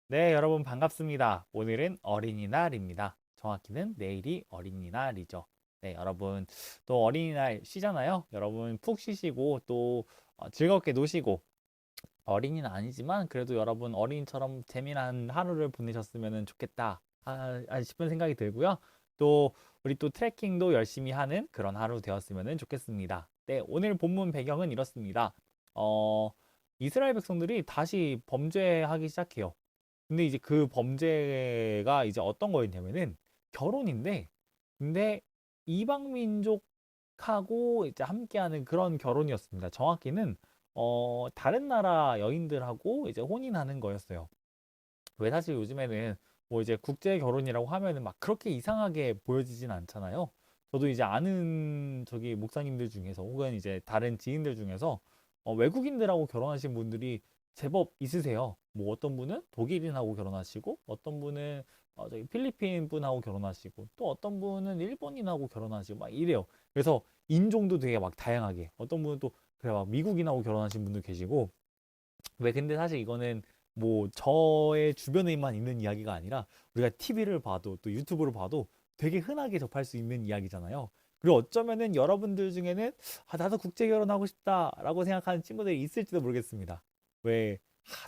네, 여러분 반갑습니다. 오늘은 어린이날입니다. 정확히는 내일이 어린이날이죠. 네, 여러분 또 어린이날 쉬잖아요. 여러분 푹 쉬시고 또 즐겁게 노시고 어린이는 아니지만 그래도 여러분 어린이처럼 재미난 하루를 보내셨으면 좋겠다 싶은 생각이 들고요. 또 우리 또 트레킹도 열심히 하는 그런 하루 되었으면 좋겠습니다. 네, 오늘 본문 배경은 이렇습니다. 어, 이스라엘 백성들이 다시 범죄하기 시작해요. 근데 이제 그 범죄가 이제 어떤 거였냐면은 결혼인데, 근데 이방 민족하고 이제 함께하는 그런 결혼이었습니다. 정확히는 다른 나라 여인들하고 이제 혼인하는 거였어요. 왜 사실 요즘에는 뭐 이제 국제 결혼이라고 하면은 막 그렇게 이상하게 보여지진 않잖아요. 저도 이제 아는 저기 목사님들 중에서 혹은 이제 다른 지인들 중에서 외국인들하고 결혼하신 분들이 제법 있으세요. 뭐 어떤 분은 독일인하고 결혼하시고 어떤 분은 저기 필리핀 분하고 결혼하시고 또 어떤 분은 일본인하고 결혼하시고 막 이래요. 그래서 인종도 되게 막 다양하게 어떤 분은 또 그래 막 미국인하고 결혼하신 분도 계시고 왜 근데 사실 이거는 뭐 저의 주변에만 있는 이야기가 아니라 우리가 TV를 봐도 또 유튜브를 봐도 되게 흔하게 접할 수 있는 이야기잖아요. 그리고 어쩌면은 여러분들 중에는 나도 국제 결혼하고 싶다라고 생각하는 친구들이 있을지도 모르겠습니다. 왜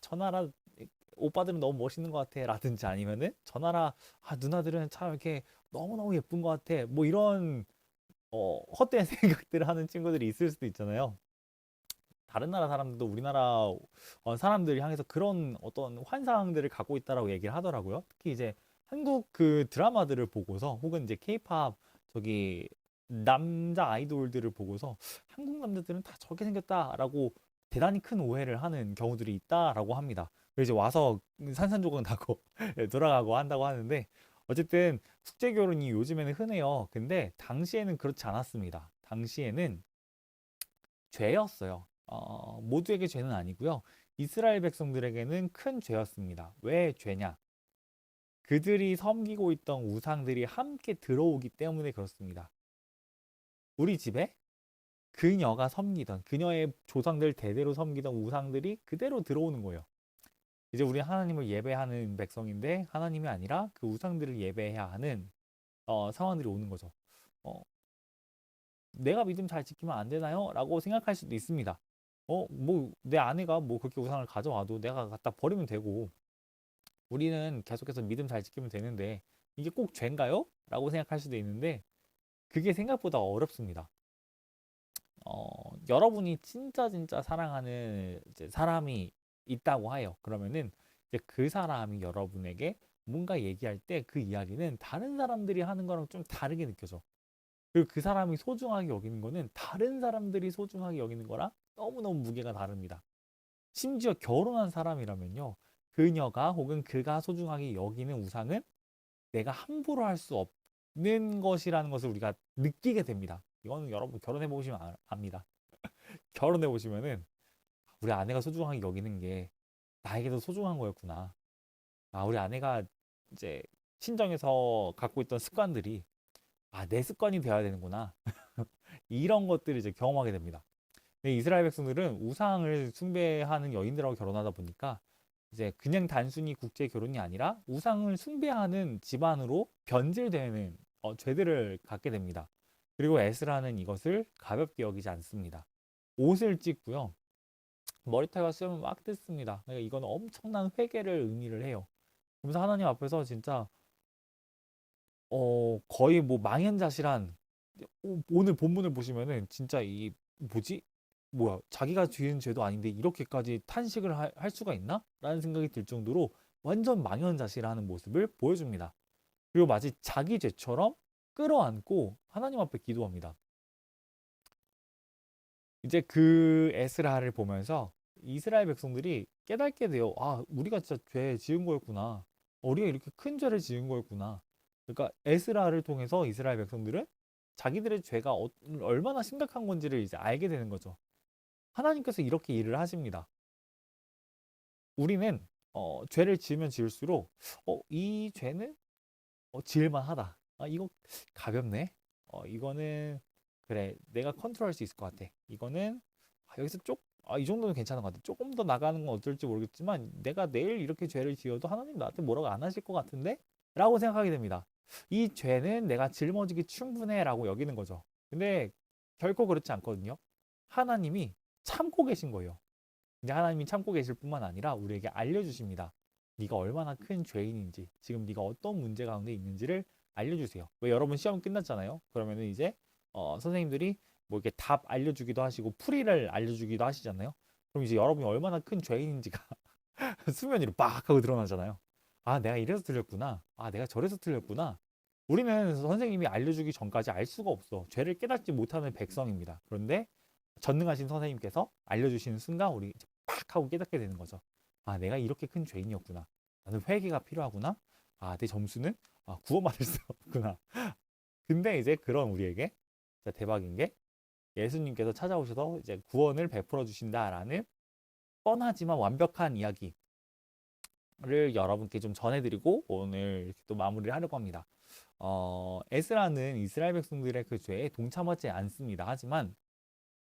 저 나라 오빠들은 너무 멋있는 것 같아 라든지 아니면은 저 나라 누나들은 참 이렇게 너무너무 예쁜 것 같아 뭐 이런 헛된 생각들을 하는 친구들이 있을 수도 있잖아요. 다른 나라 사람들도 우리나라 사람들을 향해서 그런 어떤 환상들을 갖고 있다라고 얘기를 하더라고요. 특히 이제 한국 그 드라마들을 보고서 혹은 이제 케이팝 저기 남자 아이돌들을 보고서 한국 남자들은 다 저렇게 생겼다라고 대단히 큰 오해를 하는 경우들이 있다라고 합니다. 그래서 이제 와서 산산조각나고 돌아가고 한다고 하는데 어쨌든 국제 결혼이 요즘에는 흔해요. 근데 당시에는 그렇지 않았습니다. 당시에는 죄였어요. 모두에게 죄는 아니고요. 이스라엘 백성들에게는 큰 죄였습니다. 왜 죄냐? 그들이 섬기고 있던 우상들이 함께 들어오기 때문에 그렇습니다. 우리 집에 그녀가 섬기던 그녀의 조상들 대대로 섬기던 우상들이 그대로 들어오는 거예요. 이제 우리 하나님을 예배하는 백성인데 하나님이 아니라 그 우상들을 예배해야 하는 상황들이 오는 거죠. 어, 내가 믿음 잘 지키면 안 되나요? 라고 생각할 수도 있습니다. 뭐, 내 아내가 뭐 그렇게 우상을 가져와도 내가 갖다 버리면 되고, 우리는 계속해서 믿음 잘 지키면 되는데, 이게 꼭 죄인가요? 라고 생각할 수도 있는데, 그게 생각보다 어렵습니다. 여러분이 진짜 사랑하는 이제 사람이 있다고 해요. 그러면은 이제 그 사람이 여러분에게 뭔가 얘기할 때 그 이야기는 다른 사람들이 하는 거랑 좀 다르게 느껴져. 그리고 그 사람이 소중하게 여기는 거는 다른 사람들이 소중하게 여기는 거랑 너무너무 무게가 다릅니다. 심지어 결혼한 사람이라면요. 그녀가 혹은 그가 소중하게 여기는 우상은 내가 함부로 할 수 없는 것이라는 것을 우리가 느끼게 됩니다. 이거는 여러분 결혼해 보시면 압니다. 결혼해 보시면은 우리 아내가 소중하게 여기는 게 나에게도 소중한 거였구나. 우리 아내가 이제 친정에서 갖고 있던 습관들이 내 습관이 되어야 되는구나. 이런 것들을 이제 경험하게 됩니다. 근데 이스라엘 백성들은 우상을 숭배하는 여인들하고 결혼하다 보니까 이제 그냥 단순히 국제 결혼이 아니라 우상을 숭배하는 집안으로 변질되는 죄들을 갖게 됩니다. 그리고 에스라는 이것을 가볍게 여기지 않습니다. 옷을 찢고요. 머리털과 수염을 막 뜯습니다. 그러니까 이건 엄청난 회개를 의미를 해요. 그래서 하나님 앞에서 진짜 거의 뭐 망연자실한 오늘 본문을 보시면은 진짜 이 뭐지? 뭐야? 자기가 지은 죄도 아닌데 이렇게까지 탄식을 할 수가 있나? 라는 생각이 들 정도로 완전 망연자실하는 모습을 보여줍니다. 그리고 마치 자기 죄처럼 끌어안고 하나님 앞에 기도합니다. 이제 그 에스라를 보면서 이스라엘 백성들이 깨닫게 돼요. 우리가 진짜 죄 지은 거였구나. 우리가 이렇게 큰 죄를 지은 거였구나. 그러니까 에스라를 통해서 이스라엘 백성들은 자기들의 죄가 얼마나 심각한 건지를 이제 알게 되는 거죠. 하나님께서 이렇게 일을 하십니다. 우리는 죄를 지으면 지을수록 이 죄는 지을만 하다. 이거 가볍네. 이거는 그래 내가 컨트롤할 수 있을 것 같아. 이거는 여기서 이 정도는 괜찮은 것 같아. 조금 더 나가는 건 어쩔지 모르겠지만 내가 내일 이렇게 죄를 지어도 하나님 나한테 뭐라고 안 하실 것 같은데? 라고 생각하게 됩니다. 이 죄는 내가 짊어지기 충분해 라고 여기는 거죠. 근데 결코 그렇지 않거든요. 하나님이 참고 계신 거예요. 이제 하나님이 참고 계실 뿐만 아니라 우리에게 알려주십니다. 네가 얼마나 큰 죄인인지, 지금 네가 어떤 문제 가운데 있는지를 알려주세요. 왜 여러분 시험 끝났잖아요. 그러면은 이제 선생님들이 뭐 이렇게 답 알려주기도 하시고 풀이를 알려주기도 하시잖아요. 그럼 이제 여러분이 얼마나 큰 죄인인지가 수면 위로 빡 하고 드러나잖아요. 아, 내가 이래서 틀렸구나. 아, 내가 저래서 틀렸구나. 우리는 선생님이 알려주기 전까지 알 수가 없어. 죄를 깨닫지 못하는 백성입니다. 그런데 전능하신 선생님께서 알려주시는 순간 우리 이제 팍 하고 깨닫게 되는 거죠. 아, 내가 이렇게 큰 죄인이었구나. 나는 회개가 필요하구나. 아, 내 점수는 구원받을 수 없구나. 근데 이제 그런 우리에게 진짜 대박인 게 예수님께서 찾아오셔서 이제 구원을 베풀어 주신다라는 뻔하지만 완벽한 이야기를 여러분께 좀 전해드리고 오늘 이렇게 또 마무리를 하려고 합니다. 에스라는 이스라엘 백성들의 그 죄에 동참하지 않습니다. 하지만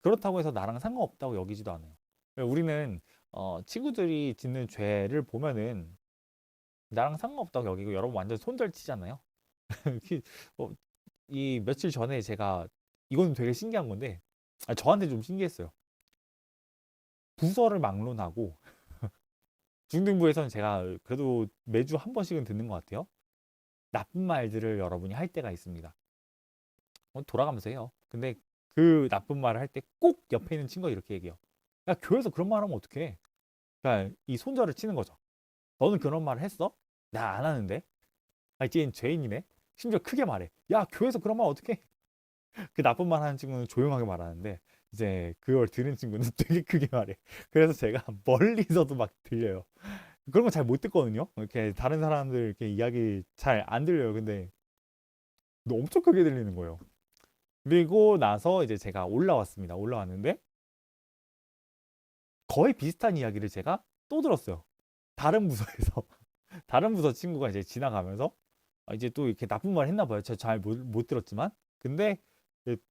그렇다고 해서 나랑 상관없다고 여기지도 않아요. 우리는 친구들이 짓는 죄를 보면은 나랑 상관없다고 여기고 여러분 완전 손절치잖아요. 어, 이 며칠 전에 제가 이건 되게 신기한 건데 저한테 좀 신기했어요. 부서를 막론하고 중등부에서는 제가 그래도 매주 한 번씩은 듣는 것 같아요. 나쁜 말들을 여러분이 할 때가 있습니다. 돌아가면서 해요. 근데 그 나쁜 말을 할 때 꼭 옆에 있는 친구가 이렇게 얘기해요. 야, 교회에서 그런 말 하면 어떡해? 그러니까 이 손절을 치는 거죠. 너는 그런 말을 했어? 나 안 하는데? 쟤는 죄인이네? 심지어 크게 말해. 야, 교회에서 그런 말 어떡해? 그 나쁜 말 하는 친구는 조용하게 말하는데 이제 그걸 들은 친구는 되게 크게 말해. 그래서 제가 멀리서도 막 들려요. 그런 거 잘 못 듣거든요. 이렇게 다른 사람들 이렇게 이야기 잘 안 들려요. 근데 엄청 크게 들리는 거예요. 그리고 나서 이제 제가 올라왔습니다. 올라왔는데 거의 비슷한 이야기를 제가 또 들었어요. 다른 부서에서 다른 부서 친구가 이제 지나가면서 이제 또 이렇게 나쁜 말 했나 봐요. 제가 잘 못 들었지만. 근데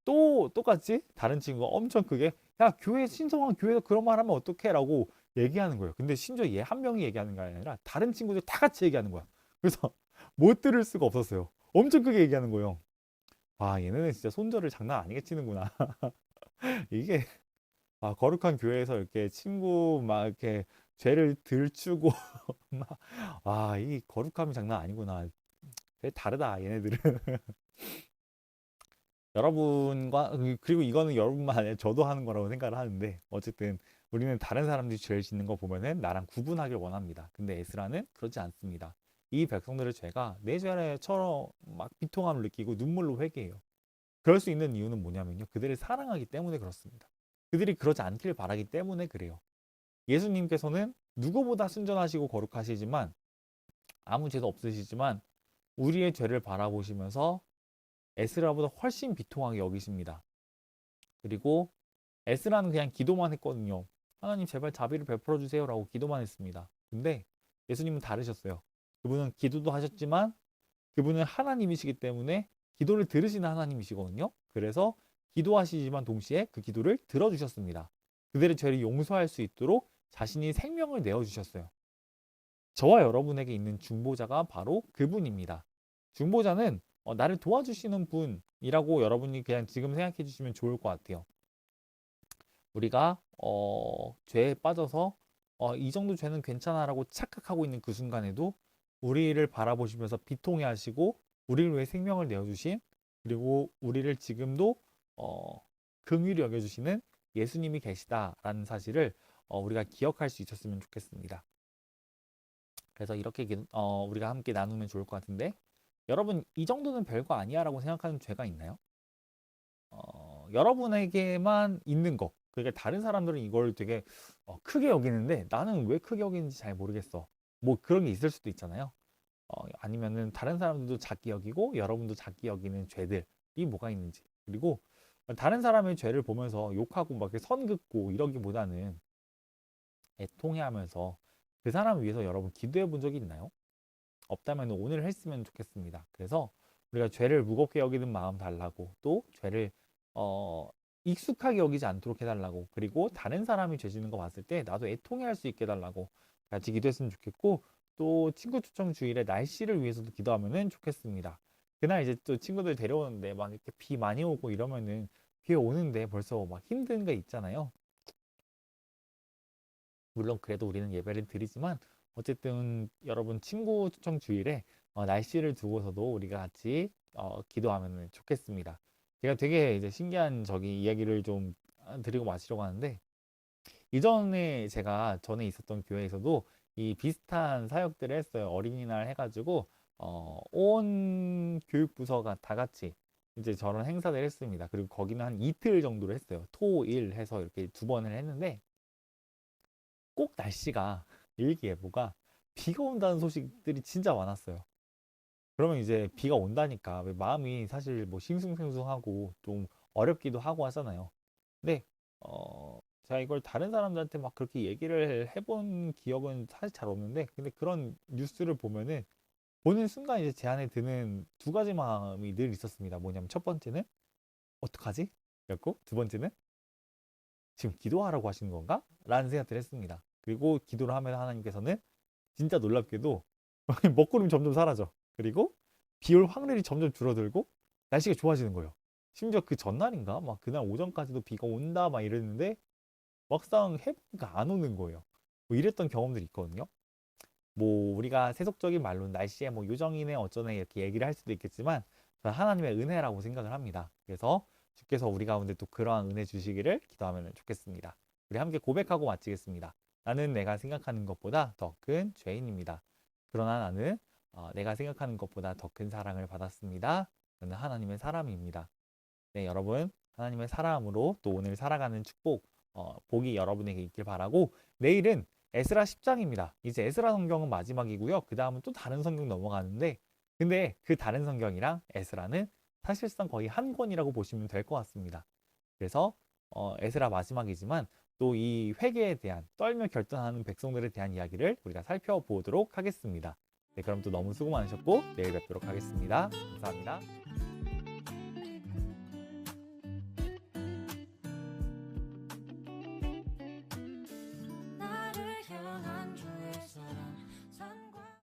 또 똑같이 다른 친구가 엄청 크게 야, 교회 신성한 교회에서 그런 말 하면 어떡해? 라고 얘기하는 거예요. 근데 심지어 얘 한 명이 얘기하는 게 아니라 다른 친구들 다 같이 얘기하는 거야. 그래서 못 들을 수가 없었어요. 엄청 크게 얘기하는 거예요. 아, 얘네는 진짜 손절을 장난 아니게 치는구나. 이게 거룩한 교회에서 이렇게 친구 막 이렇게 죄를 들추고 막 이 거룩함이 장난 아니구나. 되게 다르다 얘네들은. 여러분과 그리고 이거는 여러분만 아니라 저도 하는 거라고 생각을 하는데 어쨌든 우리는 다른 사람들이 죄를 짓는 거 보면은 나랑 구분하길 원합니다. 근데 에스라는 그렇지 않습니다. 이 백성들의 죄가 내 죄처럼 막 비통함을 느끼고 눈물로 회개해요. 그럴 수 있는 이유는 뭐냐면요. 그들을 사랑하기 때문에 그렇습니다. 그들이 그러지 않길 바라기 때문에 그래요. 예수님께서는 누구보다 순전하시고 거룩하시지만 아무 죄도 없으시지만 우리의 죄를 바라보시면서 에스라보다 훨씬 비통하게 여기십니다. 그리고 에스라는 그냥 기도만 했거든요. 하나님 제발 자비를 베풀어 주세요라고 기도만 했습니다. 근데 예수님은 다르셨어요. 그분은 기도도 하셨지만 그분은 하나님이시기 때문에 기도를 들으시는 하나님이시거든요. 그래서 기도하시지만 동시에 그 기도를 들어주셨습니다. 그들의 죄를 용서할 수 있도록 자신이 생명을 내어주셨어요. 저와 여러분에게 있는 중보자가 바로 그분입니다. 중보자는 나를 도와주시는 분이라고 여러분이 그냥 지금 생각해 주시면 좋을 것 같아요. 우리가 죄에 빠져서 이 정도 죄는 괜찮아라고 착각하고 있는 그 순간에도 우리를 바라보시면서 비통해 하시고 우리를 위해 생명을 내어주신 그리고 우리를 지금도 긍휼히 여겨주시는 예수님이 계시다라는 사실을 우리가 기억할 수 있었으면 좋겠습니다. 그래서 이렇게 우리가 함께 나누면 좋을 것 같은데 여러분 이 정도는 별거 아니야 라고 생각하는 죄가 있나요? 여러분에게만 있는 거 그러니까 다른 사람들은 이걸 되게 크게 여기는데 나는 왜 크게 여기는지 잘 모르겠어. 뭐 그런 게 있을 수도 있잖아요. 아니면은 다른 사람들도 작게 여기고 여러분도 작게 여기는 죄들이 뭐가 있는지 그리고 다른 사람의 죄를 보면서 욕하고 막 이렇게 선 긋고 이러기보다는 애통해하면서 그 사람을 위해서 여러분 기도해 본 적이 있나요? 없다면 오늘 했으면 좋겠습니다. 그래서 우리가 죄를 무겁게 여기는 마음 달라고 또 죄를 익숙하게 여기지 않도록 해달라고, 그리고 다른 사람이 죄 짓는 거 봤을 때 나도 애통해할 수 있게 해달라고 같이 기도했으면 좋겠고, 또 친구 초청 주일에 날씨를 위해서도 기도하면은 좋겠습니다. 그날 이제 또 친구들 데려오는데 막 이렇게 비 많이 오고 이러면은, 비 오는데 벌써 막 힘든 게 있잖아요. 물론 그래도 우리는 예배를 드리지만, 어쨌든 여러분 친구 초청 주일에 날씨를 두고서도 우리가 같이 기도하면 좋겠습니다. 제가 되게 이제 신기한 저기 이야기를 좀 드리고 마치려고 하는데, 이전에 제가 전에 있었던 교회에서도 이 비슷한 사역들을 했어요. 어린이날 해가지고 온 교육부서가 다 같이 이제 저런 행사를 했습니다. 그리고 거기는 한 이틀 정도로 했어요. 토, 일 해서 이렇게 두 번을 했는데, 꼭 날씨가 일기예보가 비가 온다는 소식들이 진짜 많았어요. 그러면 이제 비가 온다니까 왜 마음이 사실 뭐 싱숭생숭하고 좀 어렵기도 하고 하잖아요. 근데 제가 이걸 다른 사람들한테 막 그렇게 얘기를 해본 기억은 사실 잘 없는데, 근데 그런 뉴스를 보면은 보는 순간 이제 제 안에 드는 두 가지 마음이 늘 있었습니다. 뭐냐면 첫 번째는 어떡하지? 였고, 두 번째는 지금 기도하라고 하시는 건가? 라는 생각들을 했습니다. 그리고 기도를 하면 하나님께서는 진짜 놀랍게도 먹구름이 점점 사라져. 그리고 비 올 확률이 점점 줄어들고 날씨가 좋아지는 거예요. 심지어 그 전날인가? 막 그날 오전까지도 비가 온다 막 이랬는데, 막상 해보니까 안 오는 거예요. 뭐 이랬던 경험들이 있거든요. 뭐 우리가 세속적인 말로 날씨에 뭐 요정이네 어쩌네 이렇게 얘기를 할 수도 있겠지만, 저는 하나님의 은혜라고 생각을 합니다. 그래서 주께서 우리 가운데 또 그러한 은혜 주시기를 기도하면 좋겠습니다. 우리 함께 고백하고 마치겠습니다. 나는 내가 생각하는 것보다 더 큰 죄인입니다. 그러나 나는 내가 생각하는 것보다 더 큰 사랑을 받았습니다. 저는 하나님의 사람입니다. 네, 여러분, 하나님의 사랑으로 또 오늘 살아가는 축복, 복이 여러분에게 있길 바라고, 내일은 에스라 10장입니다. 이제 에스라 성경은 마지막이고요. 그 다음은 또 다른 성경 넘어가는데, 근데 그 다른 성경이랑 에스라는 사실상 거의 한 권이라고 보시면 될 것 같습니다. 그래서 에스라 마지막이지만 또 이 회개에 대한, 떨며 결단하는 백성들에 대한 이야기를 우리가 살펴보도록 하겠습니다. 네, 그럼 또 너무 수고 많으셨고 내일 뵙도록 하겠습니다. 감사합니다.